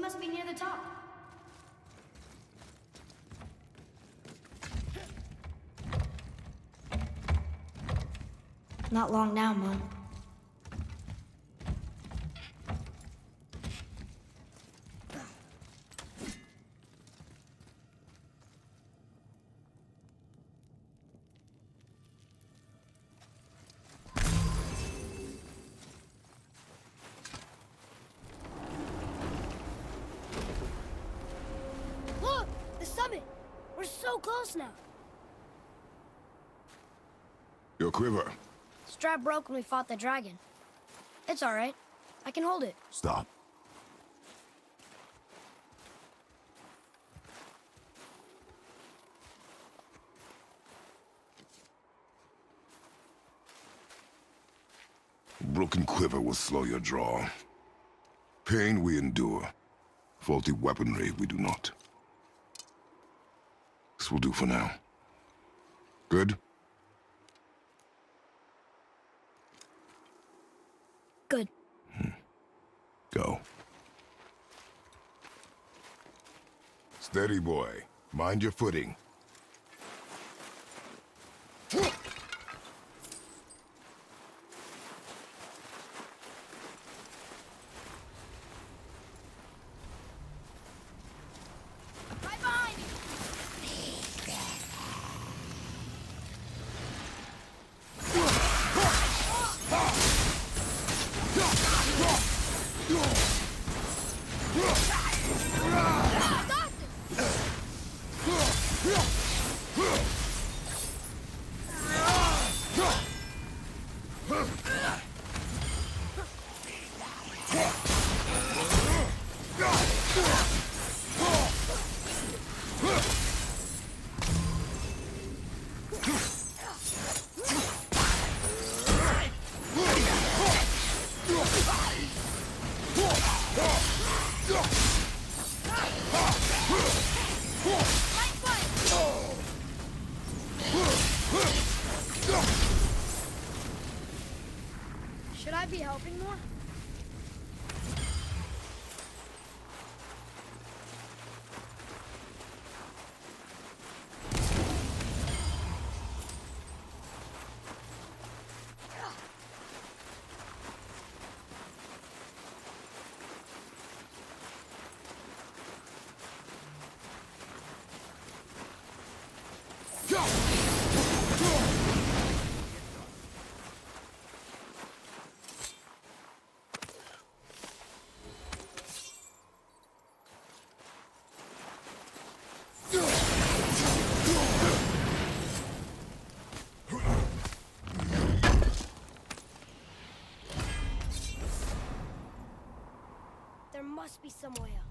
must be near the top. Not long now, Mom. Look! The summit! We're so close now. Your quiver. Strap broke when we fought the dragon. It's all right. I can hold it. Stop. Broken quiver will slow your draw. Pain we endure. Faulty weaponry we do not. This will do for now. Good? Good. Go. Steady, boy. Mind your footing. Right behind you! Should I be helping more? There must be some way up.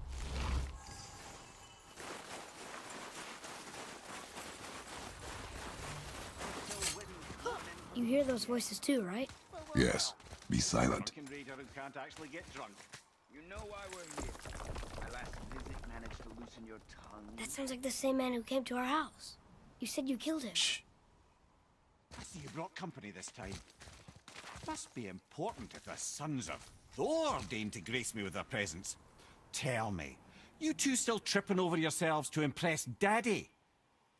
You hear those voices too, right? Yes. Be silent. Raider who can't actually get drunk. You know why we're here. My last visit managed to loosen your tongue. That sounds like the same man who came to our house. You said you killed him. Shh. I see you brought company this time. Must be important if the sons of Thor deign to grace me with their presence. Tell me, you two still tripping over yourselves to impress Daddy?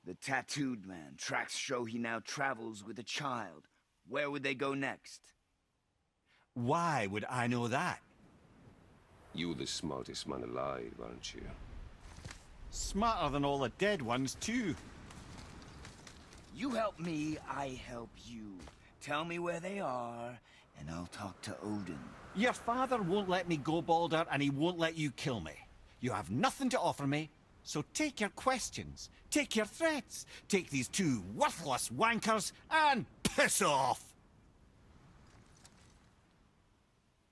The tattooed man. Tracks show he now travels with a child. Where would they go next? Why would I know that? You're the smartest man alive, aren't you? Smarter than all the dead ones, too. You help me, I help you. Tell me where they are, and I'll talk to Odin. Your father won't let me go, Baldur, and he won't let you kill me. You have nothing to offer me, so take your questions, take your threats, take these two worthless wankers, and piss off!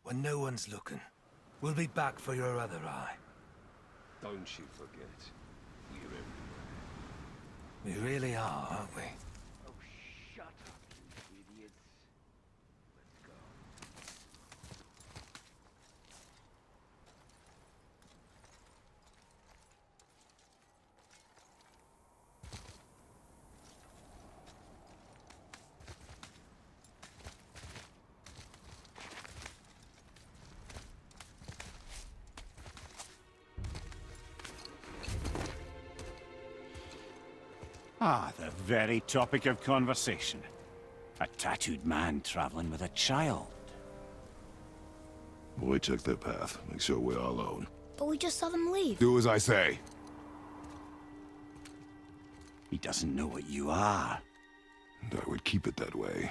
When no one's looking, we'll be back for your other eye. Don't you forget, we're everywhere. We really are, aren't we? Oh, shut up, you idiots. Let's go. Ah, the very topic of conversation. A tattooed man traveling with a child. Boy, check their path. Make sure we're all alone. But we just saw them leave. Do as I say. He doesn't know what you are. And I would keep it that way.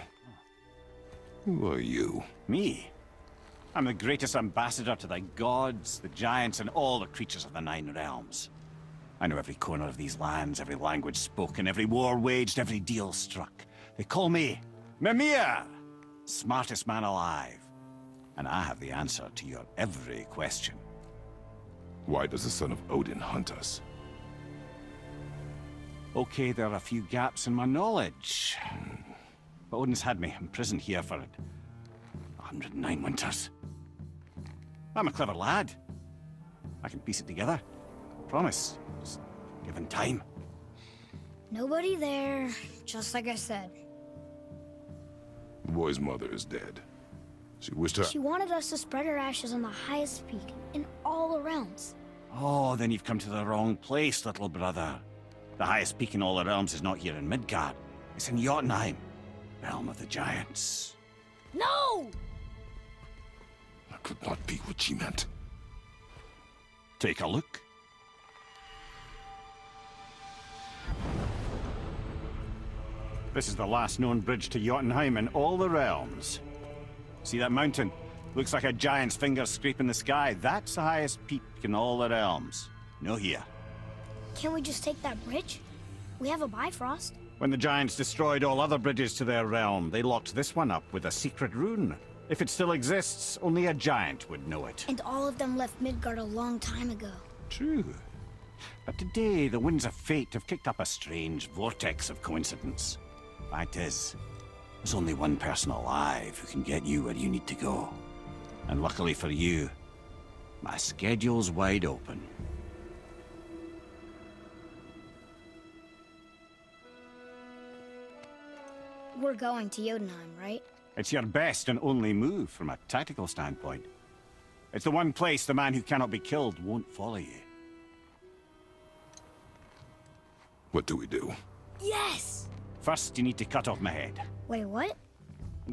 Who are you? Me? I'm the greatest ambassador to the gods, the giants, and all the creatures of the Nine Realms. I know every corner of these lands, every language spoken, every war waged, every deal struck. They call me MÍMIR, smartest man alive. And I have the answer to your every question. Why does the son of Odin hunt us? Okay, there are a few gaps in my knowledge. But Odin's had me imprisoned here for 109 winters. I'm a clever lad. I can piece it together. Promise. Just given time. Nobody there, just like I said. The boy's mother is dead. She wished her... She wanted us to spread her ashes on the highest peak in all the realms. Oh, then you've come to the wrong place, little brother. The highest peak in all the realms is not here in Midgard. It's in Jotunheim, realm of the giants. No! That could not be what she meant. Take a look. This is the last known bridge to Jotunheim in all the realms. See that mountain? Looks like a giant's finger scraping the sky. That's the highest peak in all the realms. No here. Can't we just take that bridge? We have a Bifrost. When the giants destroyed all other bridges to their realm, they locked this one up with a secret rune. If it still exists, only a giant would know it. And all of them left Midgard a long time ago. True. But today, the winds of fate have kicked up a strange vortex of coincidence. Fact is, there's only one person alive who can get you where you need to go. And luckily for you, my schedule's wide open. We're going to Jotunheim, right? It's your best and only move from a tactical standpoint. It's the one place the man who cannot be killed won't follow you. What do we do? Yes! First, you need to cut off my head. Wait, what?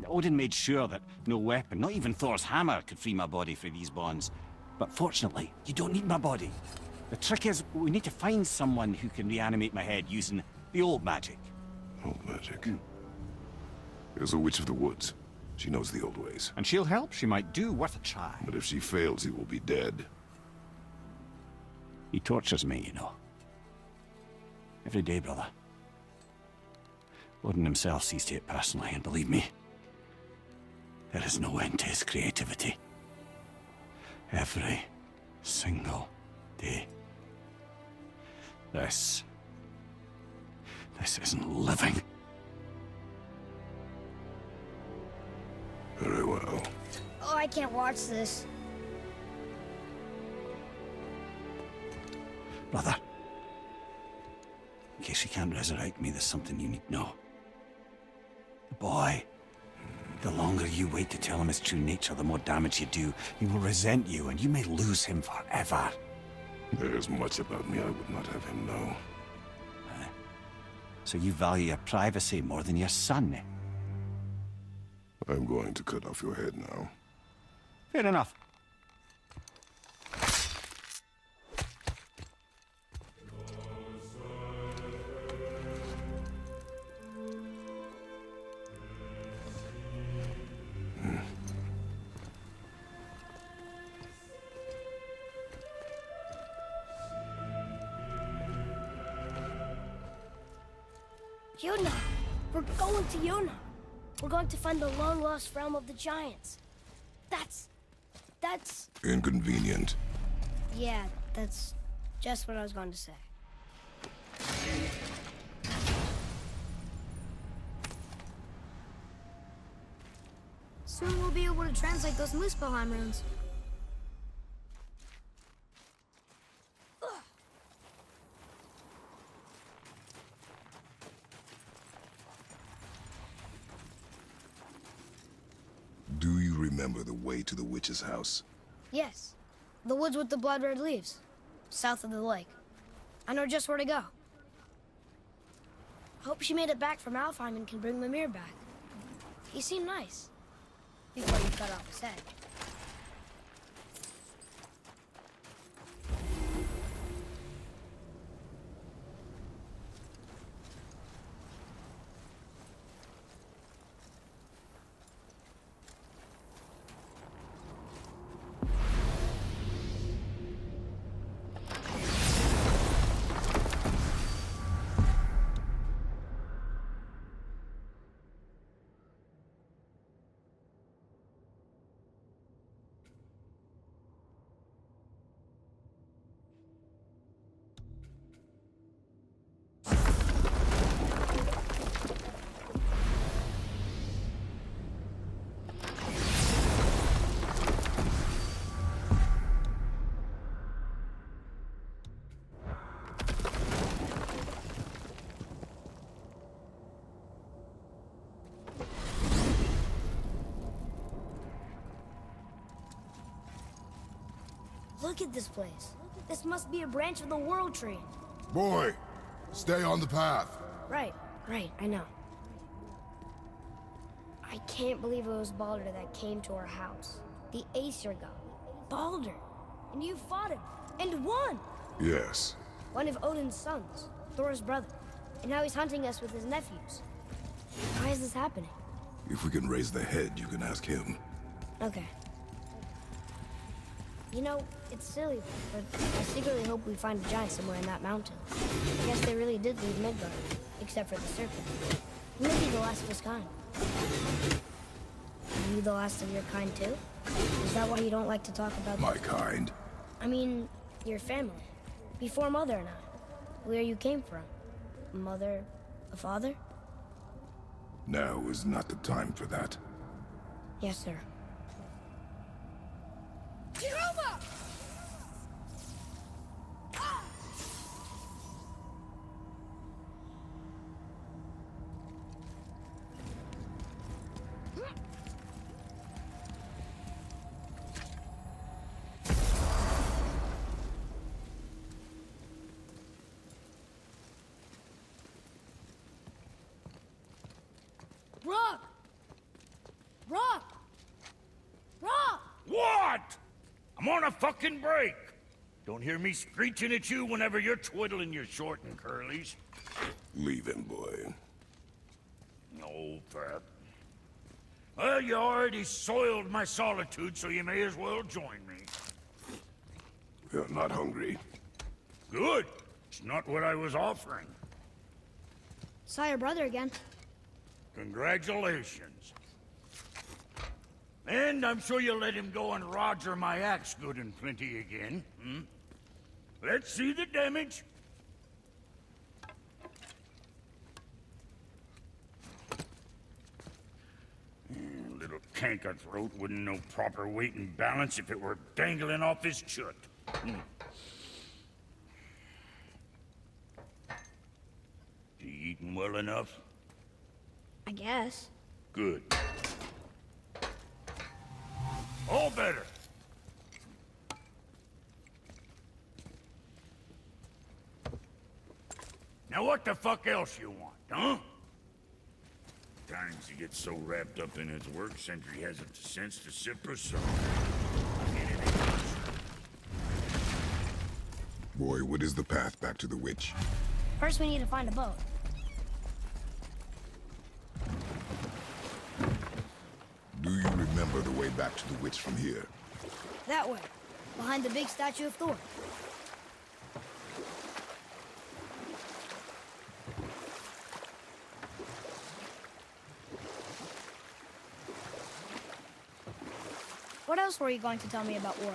Odin made sure that no weapon, not even Thor's hammer, could free my body from these bonds. But fortunately, you don't need my body. The trick is, we need to find someone who can reanimate my head using the old magic. Old magic. There's a witch of the woods. She knows the old ways. And she'll help. She might do worth a try. But if she fails, he will be dead. He tortures me, you know. Every day, brother. Odin himself sees to it personally, and believe me, there is no end to his creativity. Every single day. This isn't living. Very well. Oh, I can't watch this. Brother, in case you can't resurrect me, there's something you need to know. The boy, the longer you wait to tell him his true nature, the more damage you do. He will resent you, and you may lose him forever. There is much about me I would not have him know. So you value your privacy more than your son, eh? I'm going to cut off your head now. Fair enough. Jotunheim! We're going to Jotunheim! We're going to find the long-lost realm of the giants. That's... Inconvenient. Yeah, that's just what I was going to say. Soon we'll be able to translate those Muspelheim runes. Do you remember the way to the witch's house? Yes. The woods with the blood-red leaves. South of the lake. I know just where to go. Hope she made it back from Alfheim and can bring Mimir back. He seemed nice. Before you cut off his head. Look at this place. This must be a branch of the World Tree. Boy, stay on the path. Right, I know. I can't believe it was Baldur that came to our house. The Aesir god. Baldur. And you fought him. And won! Yes. One of Odin's sons. Thor's brother. And now he's hunting us with his nephews. Why is this happening? If we can raise the head, you can ask him. Okay. You know, it's silly, but I secretly hope we find a giant somewhere in that mountain. I guess they really did leave Midgard, except for the serpent. Maybe the last of his kind. Are you the last of your kind, too? Is that why you don't like to talk about... My kind? I mean, your family. Before Mother and I. Where you came from. Mother... a father? Now is not the time for that. Yes, sir. Rock! Rock! Rock! What? I'm on a fucking break. Don't hear me screeching at you whenever you're twiddling your short and curlies. Leave him, boy. No, Pat. Well, you already soiled my solitude, so you may as well join me. You're not hungry. Good. It's not what I was offering. Saw your brother again. Congratulations. And I'm sure you'll let him go and Roger my axe good and plenty again, hmm? Let's see the damage. Little canker throat wouldn't know proper weight and balance if it were dangling off his chut. You eating well enough? I guess. Good. All better. Now what the fuck else you want, huh? Times he gets so wrapped up in his work, Sentry hasn't the sense to sip or so. Boy, what is the path back to the witch? First, we need to find a boat. Do you remember the way back to the witch from here? That way. Behind the big statue of Thor. What else were you going to tell me about war?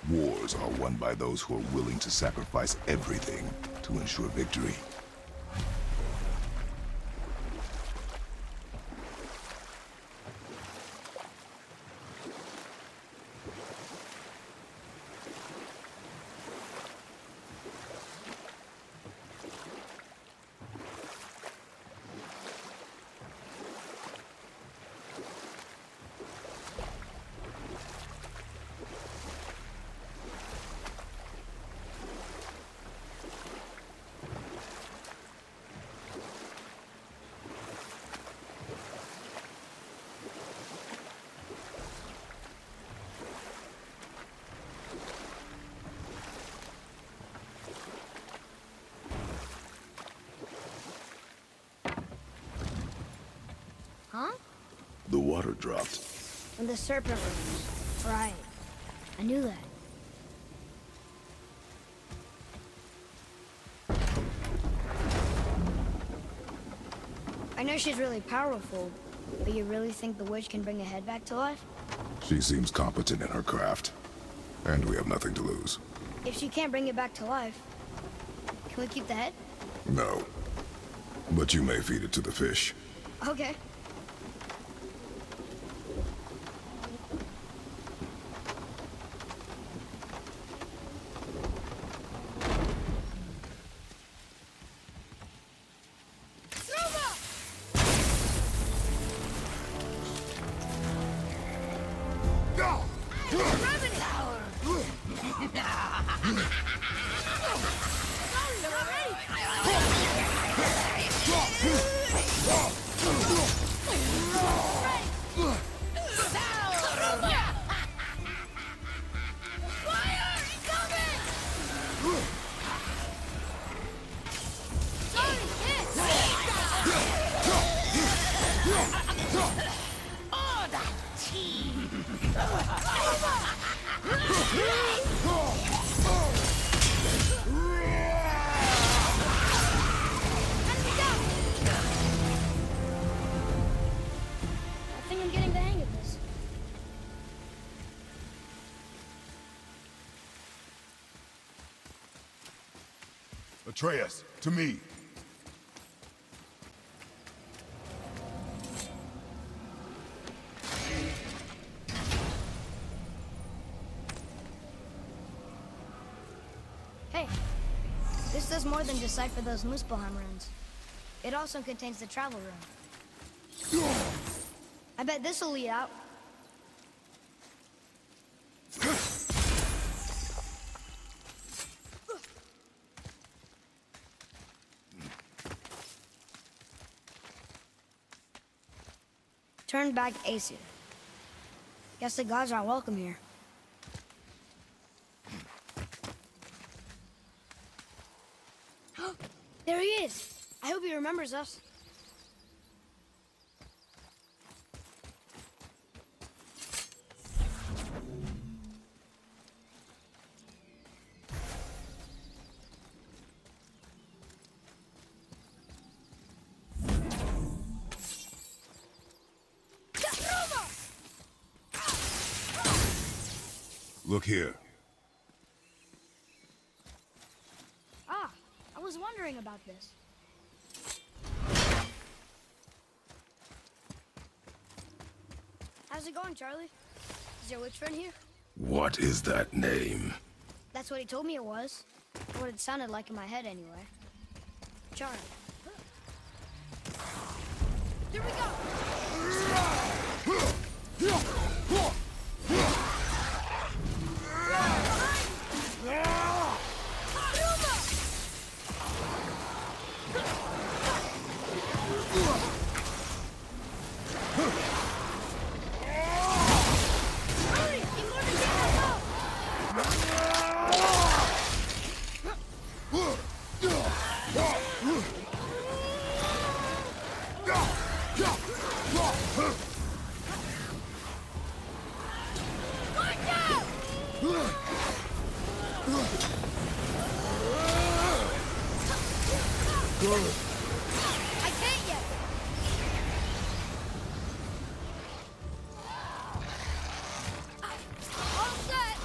Wars are won by those who are willing to sacrifice everything to ensure victory. Huh? The water dropped. When the serpent rose. Right. I knew that. I know she's really powerful, but you really think the witch can bring a head back to life? She seems competent in her craft. And we have nothing to lose. If she can't bring it back to life, can we keep the head? No. But you may feed it to the fish. Okay. I think I'm getting the hang of this. Atreus, to me. Hey, this does more than decipher those Muspelheim runes. It also contains the travel rune. I bet this'll lead out. Turn back Aesir. Guess the gods aren't welcome here. There he is! I hope he remembers us. Look here. Ah, I was wondering about this. How's it going, Charlie? Is your witch friend here? What is that name? That's what he told me it was. What it sounded like in my head, anyway. Charlie. Here we go! I can't yet. All set.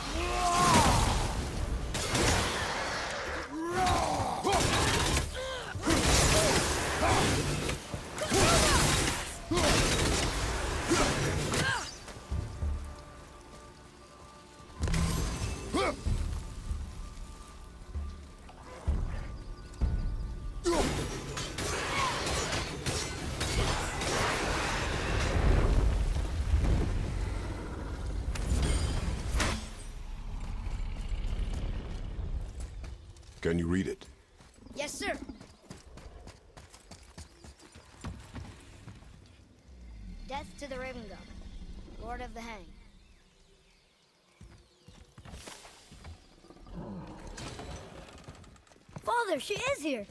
Can you read it? Yes, sir. Death to the Raven God, Lord of the Hang. Father, she is here.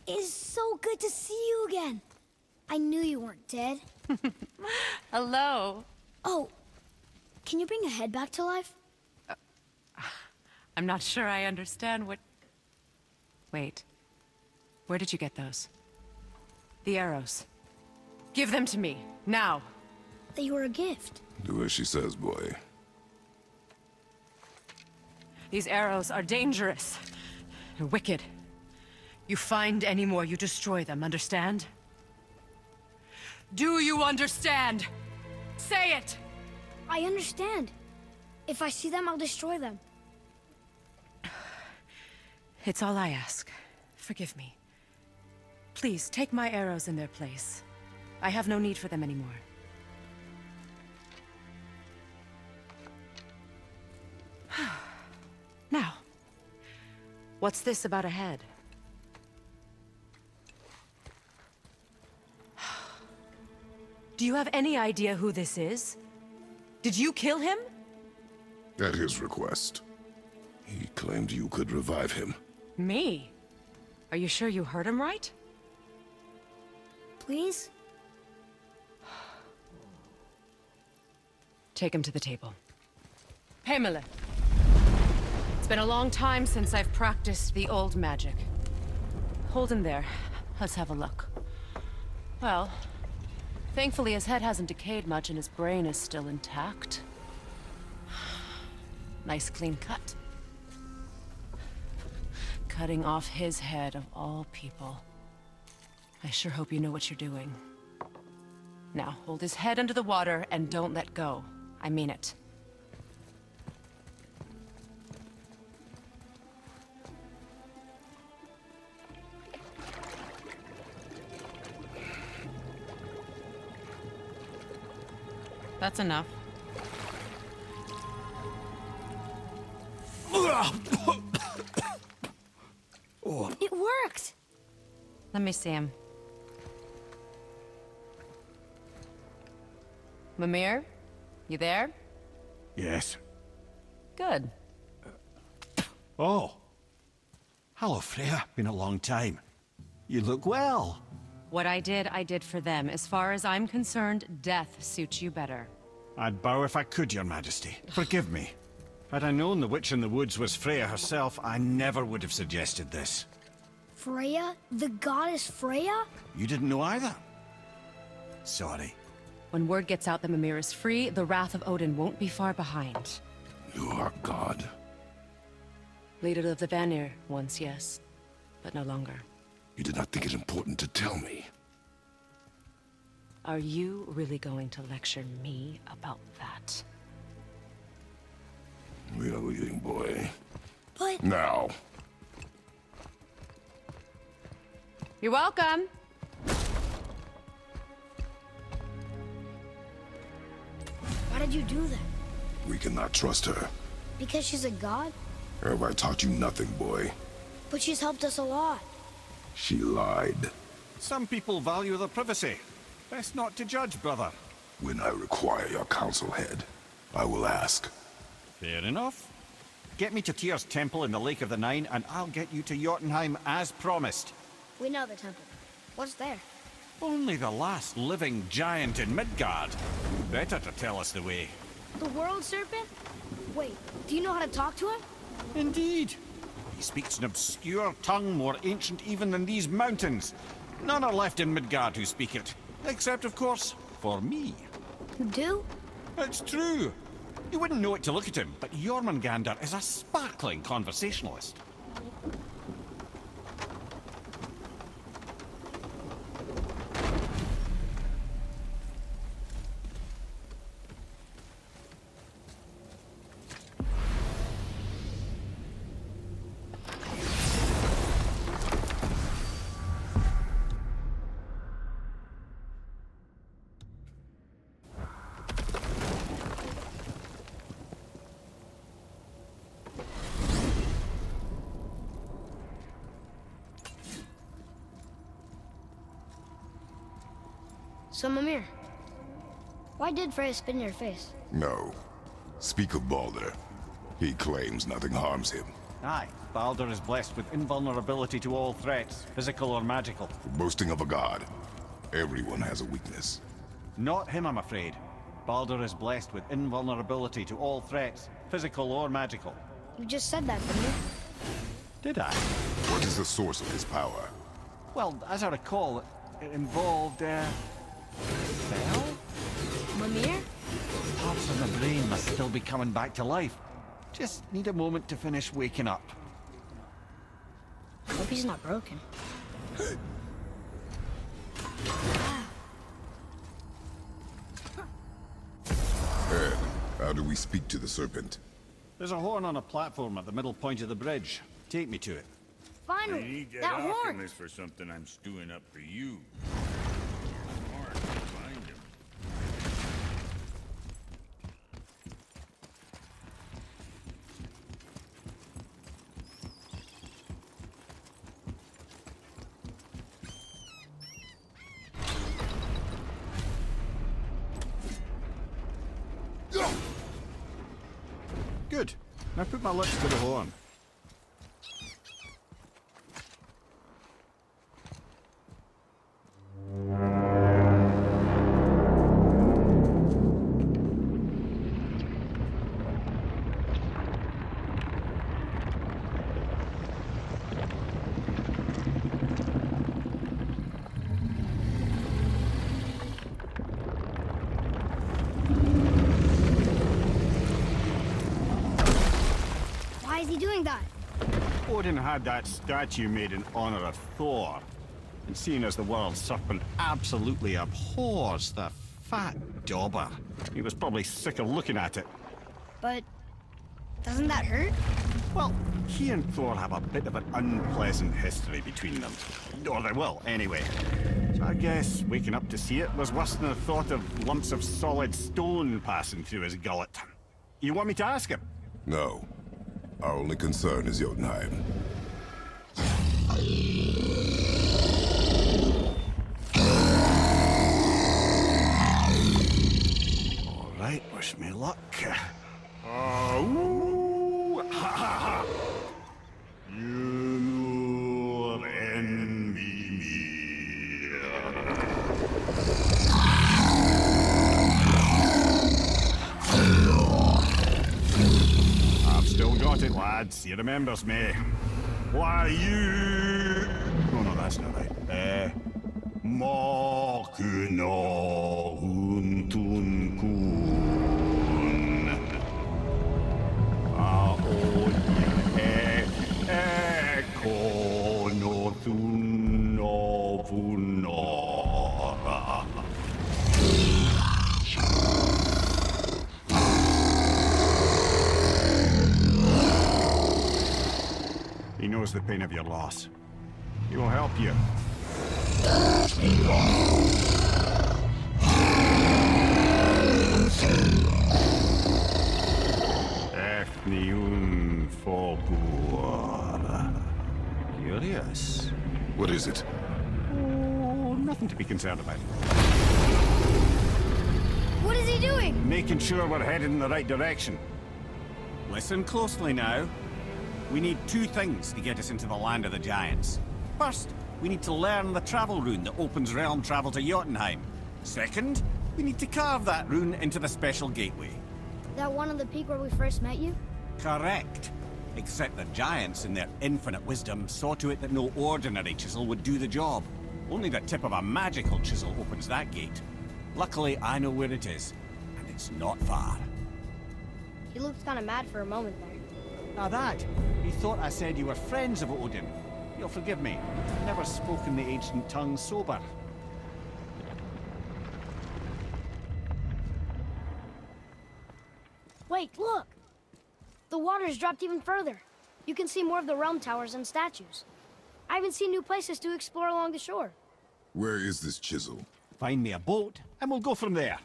It is so good to see you again. I knew you weren't dead. Hello. Oh, can you bring a head back to life? I'm not sure I understand what... Wait. Where did you get those? The arrows. Give them to me, now. They were a gift. Do as she says, boy. These arrows are dangerous. And wicked. You find any more, you destroy them, understand? Do you understand? Say it! I understand. If I see them, I'll destroy them. It's all I ask. Forgive me. Please, take my arrows in their place. I have no need for them anymore. Now, what's this about a head? Do you have any idea who this is? Did you kill him? At his request. He claimed you could revive him. Me? Are you sure you heard him right? Please? Take him to the table. Pamela. It's been a long time since I've practiced the old magic. Hold him there. Let's have a look. Well, thankfully his head hasn't decayed much and his brain is still intact. Nice clean cut. Cutting off his head of all people. I sure hope you know what you're doing. Now, hold his head under the water and don't let go. I mean it. That's enough. It worked! Let me see him. Mimir? You there? Yes. Good. Oh. Hello, Freya. Been a long time. You look well. What I did for them. As far as I'm concerned, death suits you better. I'd bow if I could, Your Majesty. Forgive me. Had I known the witch in the woods was Freya herself, I never would have suggested this. Freya? The goddess Freya? You didn't know either? Sorry. When word gets out that Mimir is free, the wrath of Odin won't be far behind. You are God. Leader of the Vanir, once yes, but no longer. You did not think it important to tell me. Are you really going to lecture me about that? We are leaving, boy. But... Now. You're welcome. Why did you do that? We cannot trust her. Because she's a god? Have I taught you nothing, boy? But she's helped us a lot. She lied. Some people value their privacy. Best not to judge, brother. When I require your council head, I will ask. Fair enough. Get me to Tyr's temple in the Lake of the Nine, and I'll get you to Jotunheim as promised. We know the temple. What's there? Only the last living giant in Midgard. Better to tell us the way. The world serpent? Wait, do you know how to talk to him? Indeed. He speaks an obscure tongue more ancient even than these mountains. None are left in Midgard who speak it. Except, of course, for me. You do? It's true. You wouldn't know it to look at him, but Jormungandr is a sparkling conversationalist. So, Mimir, why did Freya spit in your face? No. Speak of Baldur. He claims nothing harms him. Aye, Baldur is blessed with invulnerability to all threats, physical or magical. For boasting of a god. Everyone has a weakness. Not him, I'm afraid. Baldur is blessed with invulnerability to all threats, physical or magical. You just said that, didn't you? Did I? What is the source of his power? Well, as I recall, it involved, Bell? Mimir? Parts of the brain must still be coming back to life. Just need a moment to finish waking up. I hope he's not broken. Ed, how do we speak to the serpent? There's a horn on a platform at the middle point of the bridge. Take me to it. I Finally! need that That horn! alchemist for something I'm stewing up for you. Hard to find him. Good. Now put my lips to the horn. Why is he doing that? Odin had that statue made in honor of Thor. And seeing as the world serpent absolutely abhors the fat dauber, he was probably sick of looking at it. But doesn't that hurt? Well, he and Thor have a bit of an unpleasant history between them. Or they will, anyway. So I guess waking up to see it was worse than the thought of lumps of solid stone passing through his gullet. You want me to ask him? No. Our only concern is Jotunheim. All right, wish me luck. Ooh, ha ha ha! You and MÍMIR. I've still got it, lads. He remembers me. Why you? No, that's not right. Makuna huntun kun. Kono thuno vunora. He knows the pain of your loss. He will help you. Efniun Fogur. Curious. What is it? Oh, nothing to be concerned about. What is he doing? Making sure we're headed in the right direction. Listen closely now. We need two things to get us into the land of the giants. First, we need to learn the travel rune that opens realm travel to Jotunheim. Second, we need to carve that rune into the special gateway. That one on the peak where we first met you? Correct. Except the giants, in their infinite wisdom, saw to it that no ordinary chisel would do the job. Only the tip of a magical chisel opens that gate. Luckily, I know where it is, and it's not far. He looked kind of mad for a moment there. Now that, he thought I said you were friends of Odin. You'll forgive me. I've never spoken the ancient tongue sober. Wait, look! The water's dropped even further. You can see more of the realm towers and statues. I even see new places to explore along the shore. Where is this chisel? Find me a boat, and we'll go from there.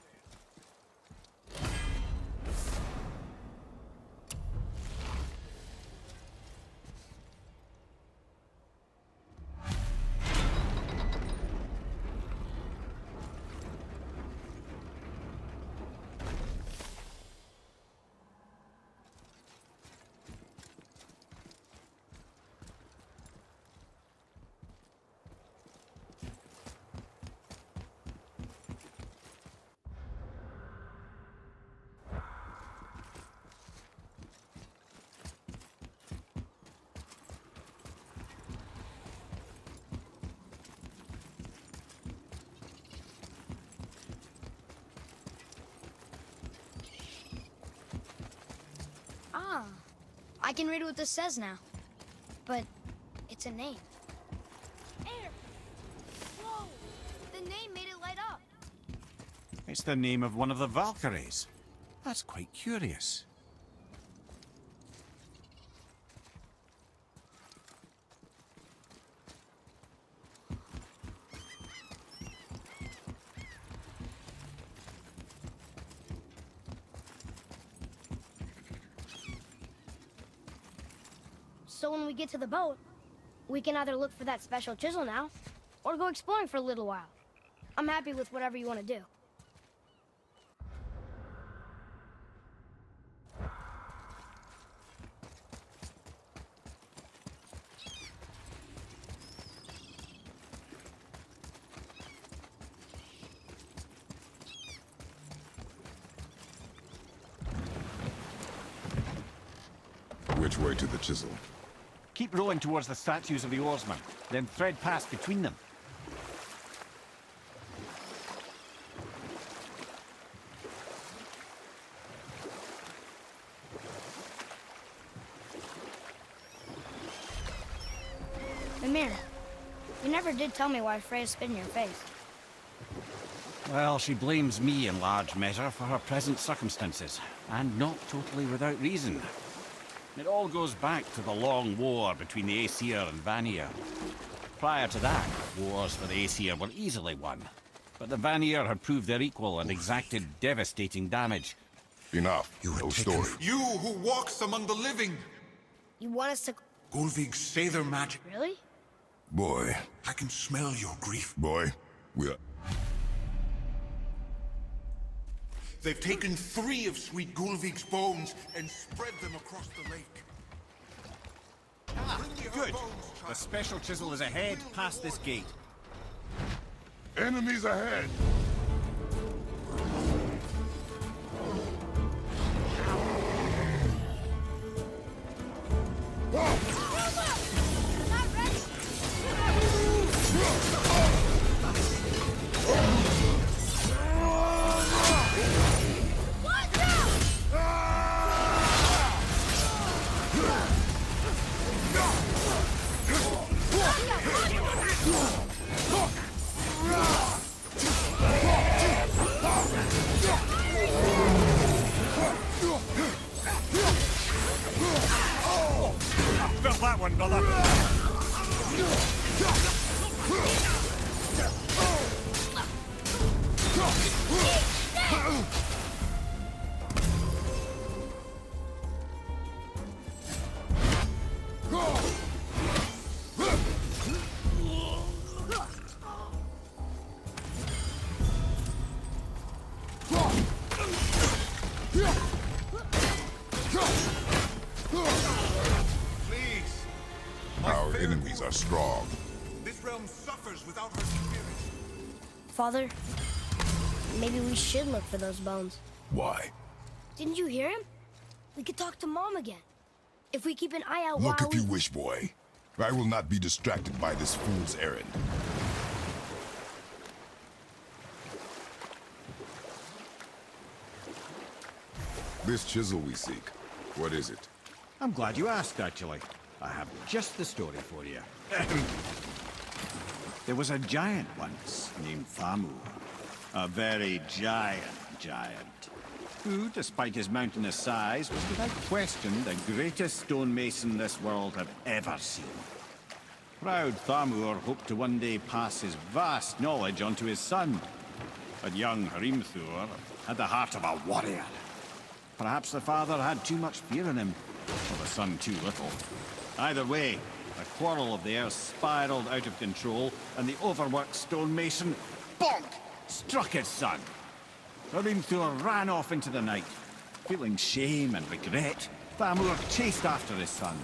Ah, I can read what this says now. But it's a name. Air! Whoa! The name made it light up. It's the name of one of the Valkyries. That's quite curious. So when we get to the boat, we can either look for that special chisel now, or go exploring for a little while. I'm happy with whatever you want to do. Which way to the chisel? Keep rowing towards the statues of the oarsmen, then thread past between them. Mimir, you never did tell me why Freya spit in your face. Well, she blames me in large measure for her present circumstances, and not totally without reason. It all goes back to the long war between the Aesir and Vanir. Prior to that, wars for the Aesir were easily won, but the Vanir had proved their equal and exacted devastating damage. Enough. No story. You who walks among the living! You want us to... Gullveig say their magic. Really? Boy. I can smell your grief. Boy. We're... They've taken 3 of sweet Gullveig's bones and spread them across the lake. Ah, Bring me her good. bones, The child. special chisel is ahead, past this gate. Enemies ahead! Felt that one, brother. Please. Our enemies are strong. This realm suffers without her spirit. Father, maybe we should look for those bones. Why? Didn't you hear him? We could talk to Mom again. If we keep an eye out Look while if you wish, boy. I will not be distracted by this fool's errand. This chisel we seek, what is it? I'm glad you asked, actually. I have just the story for you. There was a giant once named Thamur. A very giant, who, despite his mountainous size, was without question the greatest stonemason this world had ever seen. Proud Thamur hoped to one day pass his vast knowledge on to his son. But young Hrimthur had the heart of a warrior. Perhaps the father had too much fear in him, or the son too little. Either way, the quarrel of theirs spiraled out of control, and the overworked stonemason, bonk, struck his son. Hrimthur ran off into the night. Feeling shame and regret, Thamur chased after his son.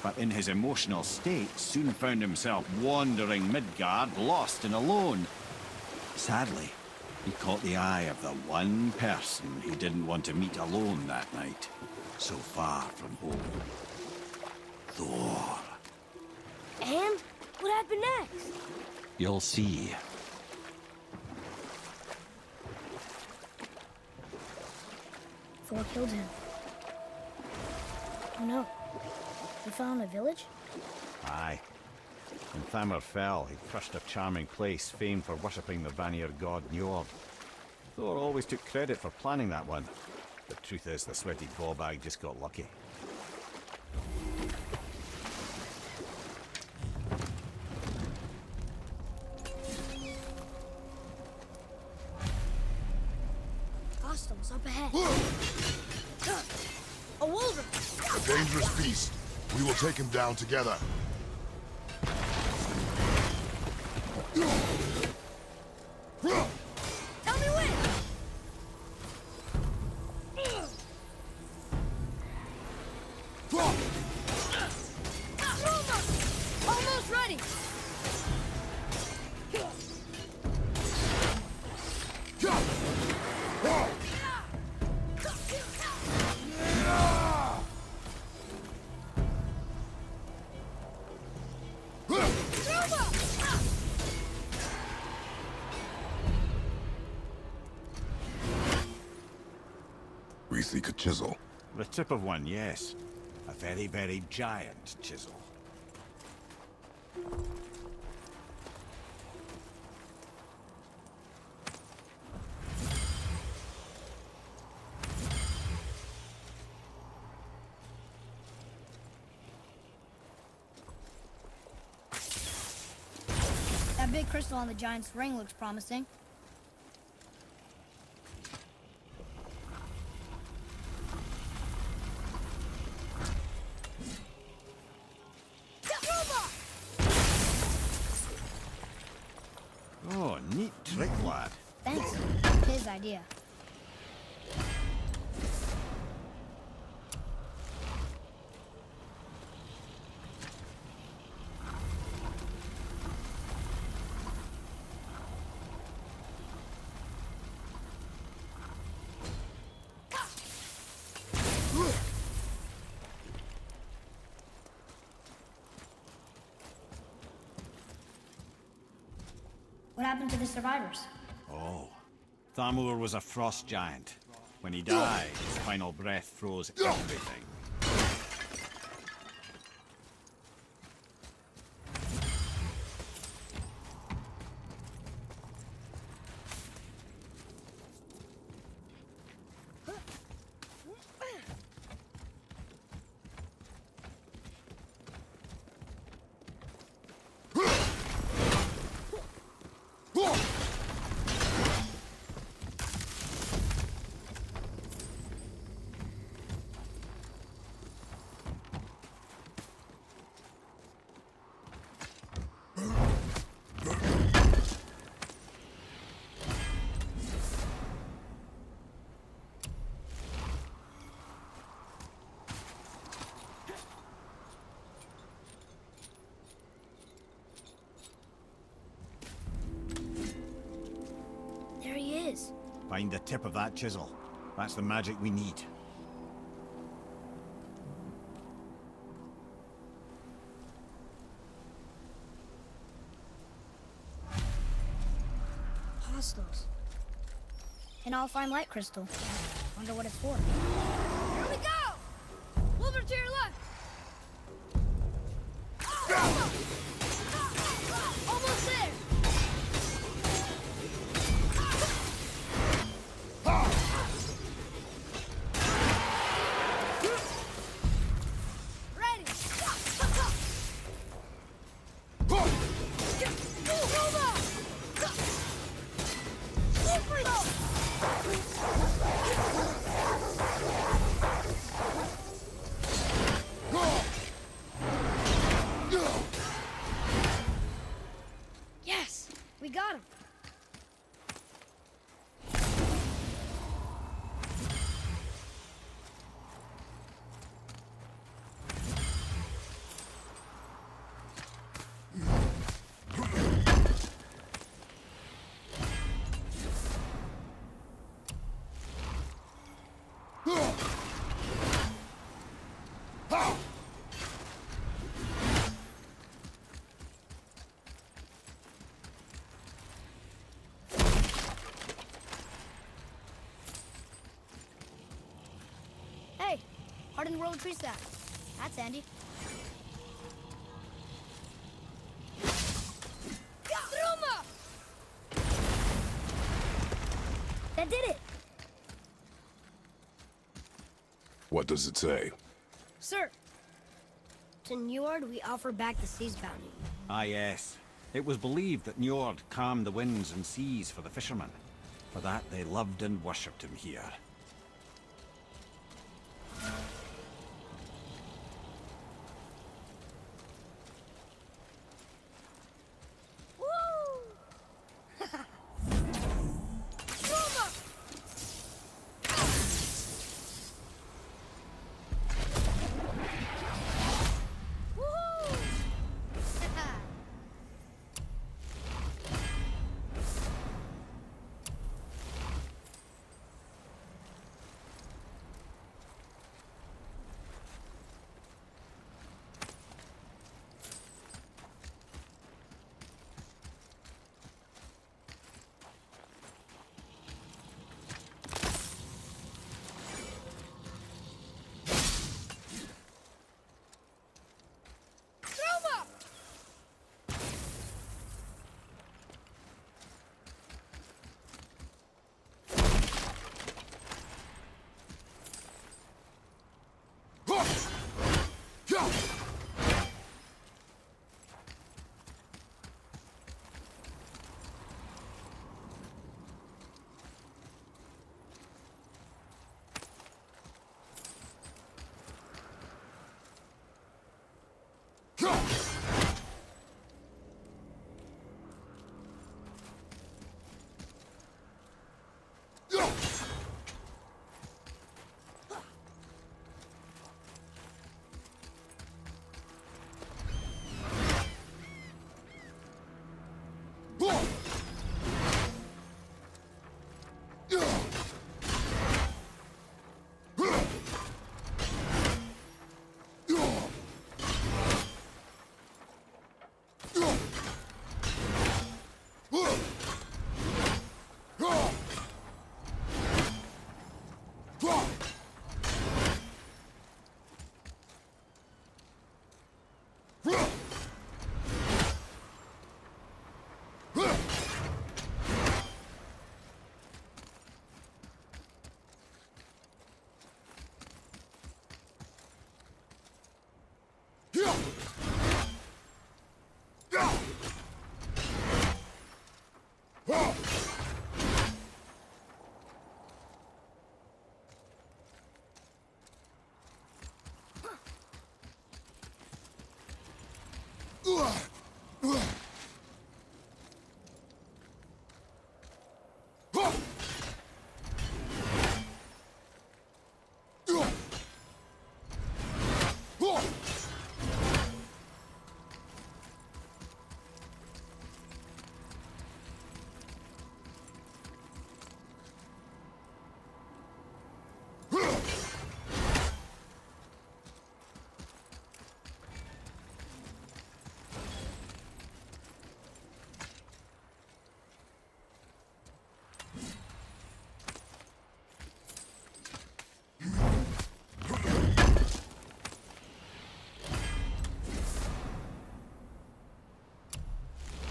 But in his emotional state, soon found himself wandering Midgard, lost and alone. Sadly, he caught the eye of the one person he didn't want to meet alone that night, so far from home. Thor. And what happened next? You'll see. Thor killed him. Oh no. We found a village? Aye. When Thamur fell, he crushed a charming place famed for worshipping the Vanir god Njord. Thor always took credit for planning that one. The truth is, the sweaty ballbag just got lucky. Hostiles up ahead. A wolverine! A dangerous beast. We will take him down together. Tell me when! Almost ready! We seek a chisel. The tip of one, yes. A very, very giant chisel. That big crystal on the giant's ring looks promising. Oh, neat trick, lad. Fancy. His idea. What happened to the survivors? Oh. Thamur was a frost giant. When he died, his final breath froze everything. There he is. Find the tip of that chisel. That's the magic we need. Hostiles. And I'll find light crystal. Wonder what it's for. Here we go! Wolver to your left! Almost there! Ready! Yes! We got him! Hey, hardened world tree staff. That's handy. That did it! What does it say? Sir, to Njord we offer back the sea's bounty. Ah, yes. It was believed that Njord calmed the winds and seas for the fishermen. For that, they loved and worshipped him here.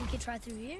We could try through here?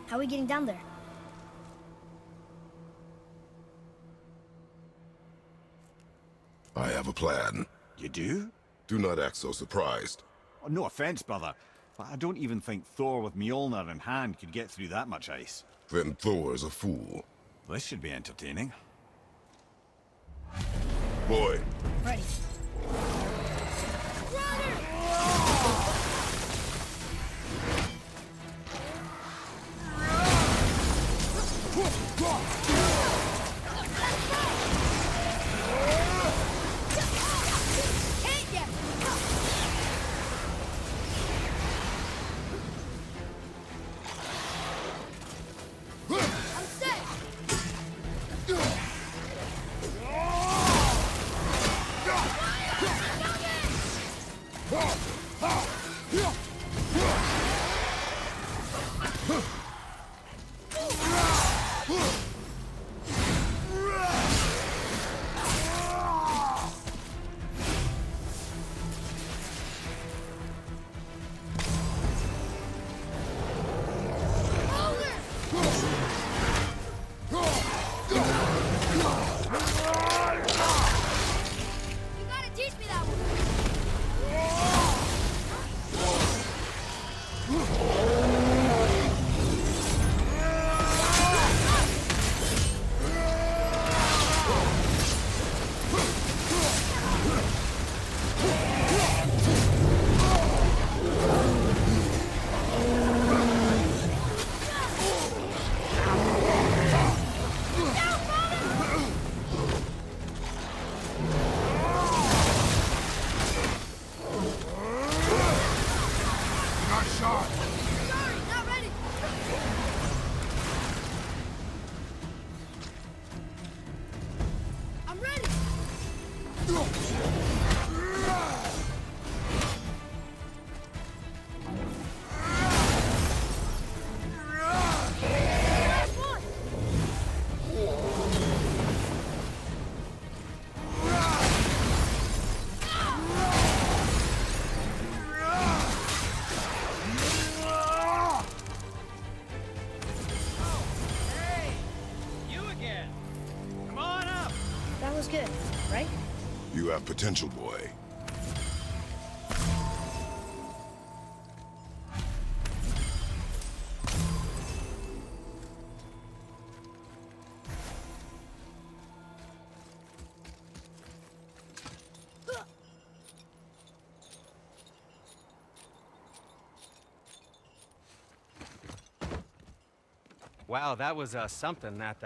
How are we getting down there? I have a plan. You do? Do not act so surprised. Oh, no offense, brother, but I don't even think Thor with Mjolnir in hand could get through that much ice. Then Thor is a fool. This should be entertaining. Boy, Ready. Good, right? you have potential, boy. Wow, that was something, that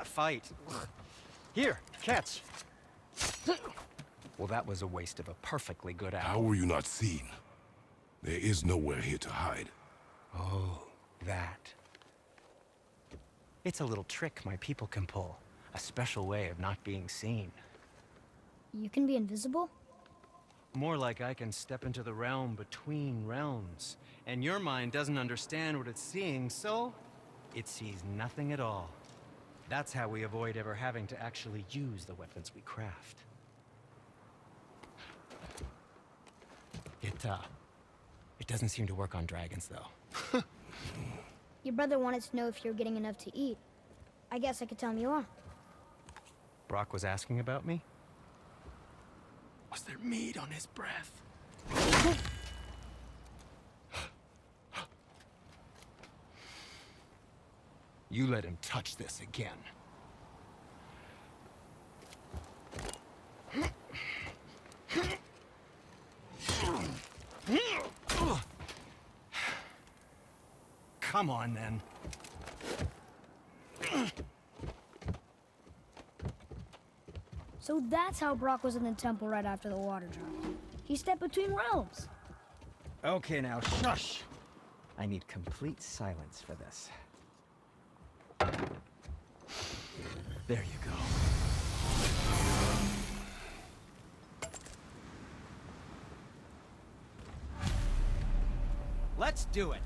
fight. Here, catch. Well, that was a waste of a perfectly good How apple. were you not seen? There is nowhere here to hide. Oh, that. It's a little trick my people can pull. A special way of not being seen. You can be invisible? More like I can step into the realm between realms. And your mind doesn't understand what it's seeing, so it sees nothing at all. That's how we avoid ever having to actually use the weapons we craft. It doesn't seem to work on dragons, though. Your brother wanted to know if you're getting enough to eat. I guess I could tell him you are. Brock was asking about me? Was there meat on his breath? You let him touch this again. Come on, then. So that's how Brock was in the temple right after the water dropped. He stepped between realms. Okay, now, shush! I need complete silence for this. There you go. Let's do it!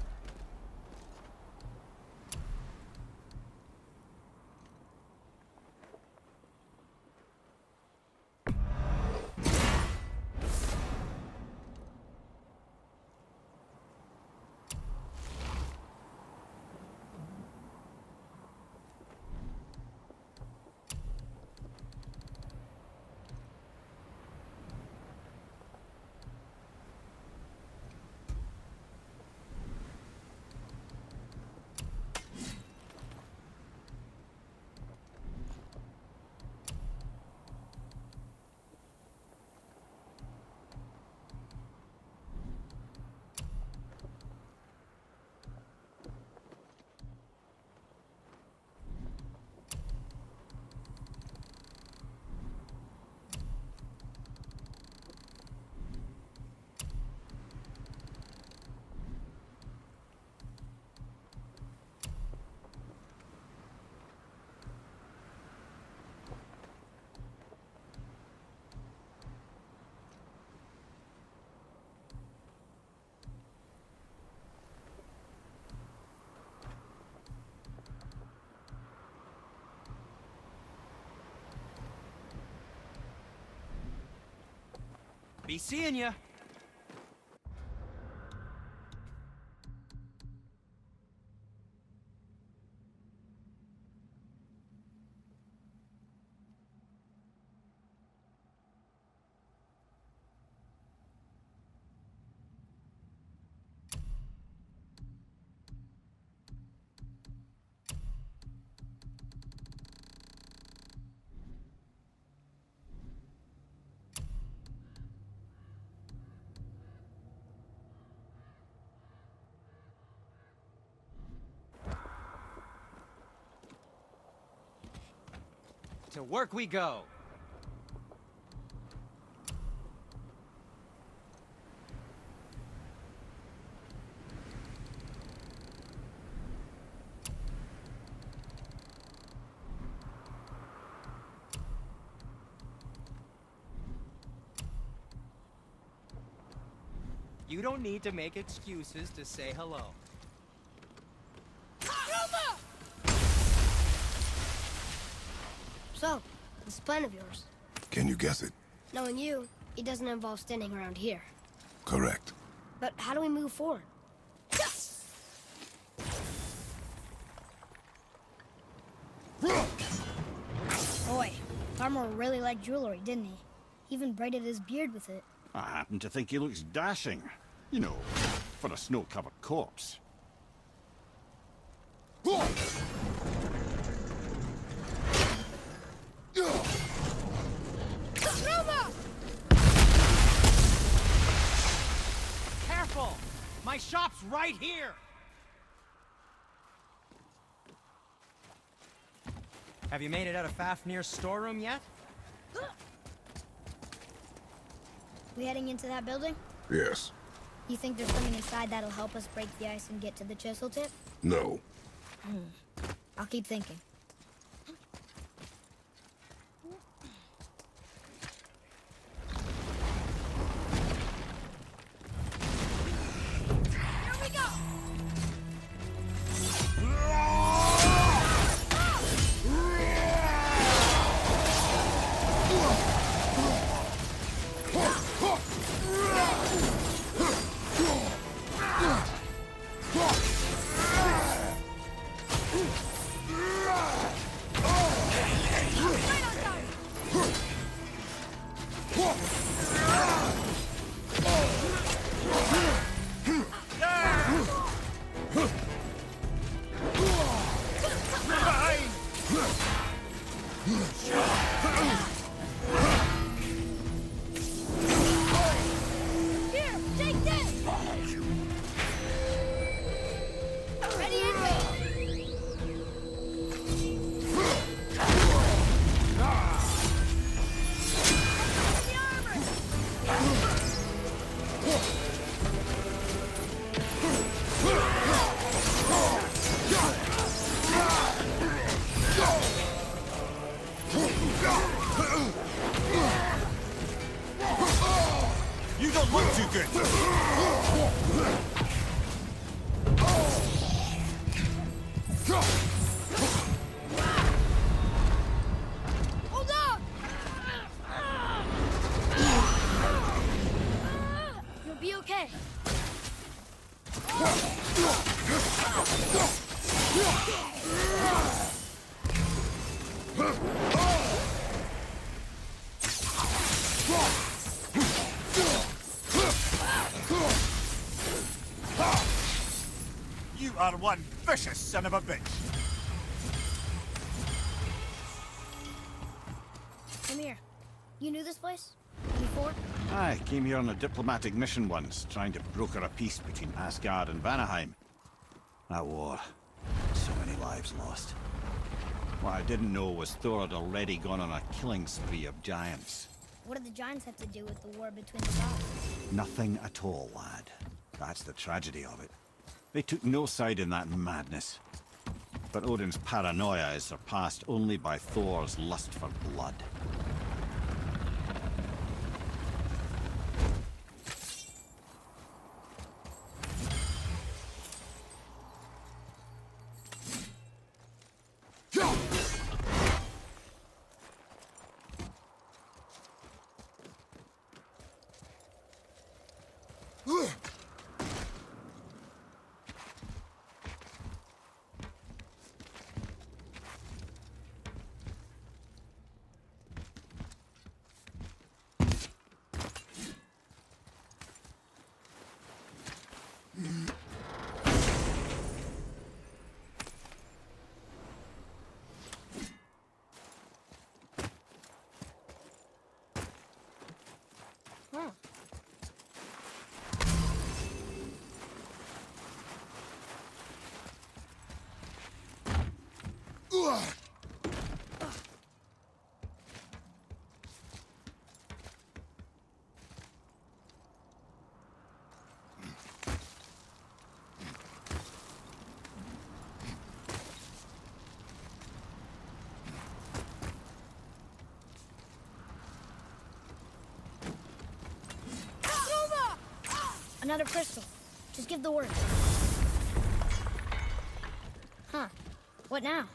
Be seeing ya. To work we go. You don't need to make excuses to say hello. So, this plan of yours. Can you guess it? Knowing you, it doesn't involve standing around here. Correct. But how do we move forward? Boy, Farmer really liked jewelry, didn't he? He even braided his beard with it. I happen to think he looks dashing. You know, for a snow-covered corpse. Careful! My shop's right here! Have you made it out of Fafnir's storeroom yet? We heading into that building? Yes. You think there's something inside that'll help us break the ice and get to the chisel tip? No. I'll keep thinking. Here we go! Here, take this! Ready and wait! The armor! You don't look too good. Hold on! You'll be okay. You are one vicious son of a bitch. Come here. You knew this place? Before? I came here on a diplomatic mission once, trying to broker a peace between Asgard and Vanaheim. That war. So many lives lost. What I didn't know was Thor had already gone on a killing spree of giants. What did the giants have to do with the war between the gods? Nothing at all, lad. That's the tragedy of it. They took no side in that madness. But Odin's paranoia is surpassed only by Thor's lust for blood. Another crystal. Just give the word. Huh. What now?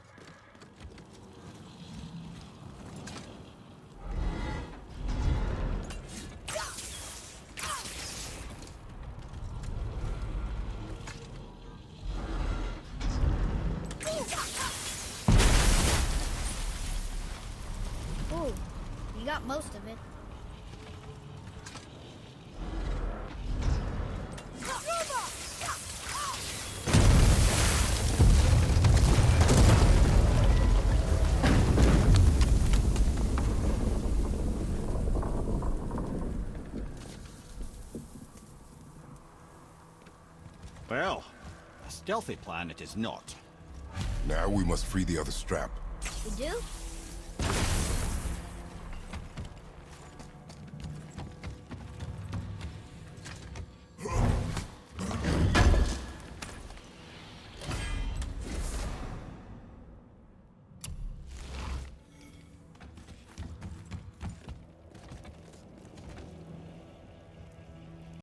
Ooh, you got most of it. Well, a stealthy plan it is not. Now we must free the other strap. We do?